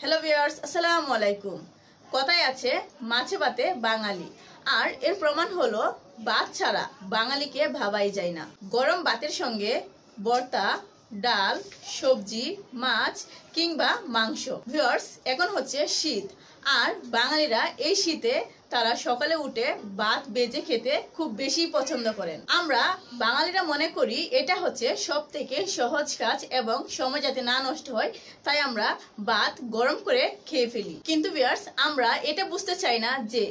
Hello viewers, আসসালামু আলাইকুম। কথায় আছে মাছে ভাতে বাঙালি, আর এর প্রমাণ হলো ভাত ছাড়া বাঙালিকে ভাবাই যায় না। গরম ভাতের সঙ্গে ভর্তা, ডাল, সবজি, মাছ কিংবা মাংস। ভিউয়ার্স, এখন হচ্ছে শীত, আর বাঙালিরা এই শীতে তারা সকালে উঠে ভাত বেজে খেতে খুব বেশি পছন্দ করেন। আমরা বাঙালিরা মনে করি এটা হচ্ছে সব থেকে সহজ কাজ এবং সময় যাতে না নষ্ট হয়, তাই আমরা ভাত গরম করে খেয়ে ফেলি। কিন্তু ভিউয়ার্স, আমরা এটা বুঝতে চাই না যে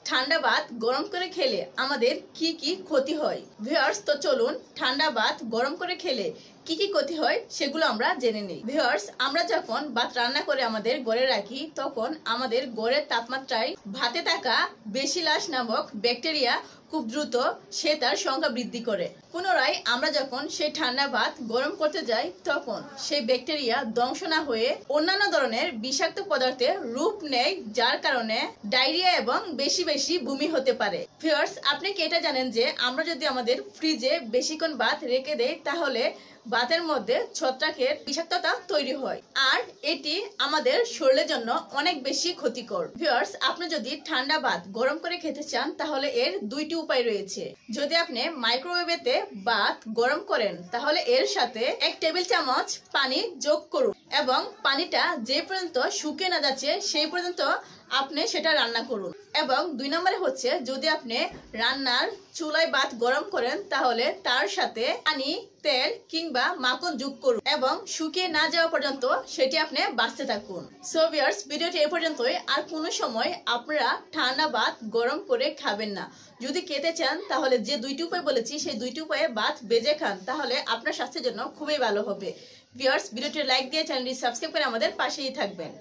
ঠান্ডা ভাত গরম করে খেলে আমাদের কি কি ক্ষতি হয়। ভিউয়ার্স, তো চলুন ঠান্ডা ভাত গরম করে খেলে কি কি ক্ষতি হয় সেগুলো আমরা জেনে নিই। ভিউয়ার্স, আমরা যখন ভাত রান্না করে আমাদের ঘরে রাখি, তখন আমাদের ঘরের তাপমাত্রায় ভাতে থাকা বেসিলাস নামক ব্যাকটেরিয়া খুব দ্রুত সে তার সংখ্যা বৃদ্ধি করে। পুনরায় আমরা যখন সেই ঠান্ডা ভাত গরম করতে যাই, তখন সেই ব্যাকটেরিয়া ধ্বংস না হয়ে অন্যান্য ধরনের বিষাক্ত পদার্থের রূপ নেয়, যার কারণে ডায়রিয়া এবং বেশি বেশি বমি হতে পারে। ভিউয়ার্স, আপনি কি এটা জানেন যে আমরা যদি আমাদের ফ্রিজে বেশিক্ষণ ভাত রেখে দেই, তাহলে ভাতের মধ্যে ছত্রাকের বিষাক্ততা তৈরি হয়, আর এটি আমাদের শরীরের জন্য অনেক বেশি ক্ষতিকর। ভিউয়ার্স, আপনি যদি ঠান্ডা ভাত গরম করে খেতে চান, তাহলে এর দুইটি উপায় রয়েছে। যদি আপনি মাইক্রোওয়েভেতে ভাত গরম করেন, তাহলে এর সাথে 1 টেবিল চামচ পানি যোগ করুন এবং পানিটা যে পর্যন্ত শুকিয়ে না যাচ্ছে সেই পর্যন্ত আপনি সেটা রান্না করুন। এবং 2 নম্বরে হচ্ছে, যদি আপনি রান্নার চুলায় ভাত গরম করেন, তাহলে তার সাথে পানি, তেল কিংবা মাখন যোগ করুন এবং শুকিয়ে না যাওয়া পর্যন্ত সেটি আপনি বাঁচতে থাকুন। সো ভিউয়ার্স, ভিডিওটি এই পর্যন্তই। আর কোনো সময় আপনারা ঠান্ডা ভাত গরম করে খাবেন না। যদি খেতে চান, তাহলে যে 2টি উপায় বলেছি সেই 2টি উপায়ে ভাত বেজে খান, তাহলে আপনার স্বাস্থ্যের জন্য খুবই ভালো হবে। ভিউয়ার্স, ভিডিওটি লাইক দিয়ে চ্যানেলটি সাবস্ক্রাইব করে আমাদের পাশেই থাকবেন।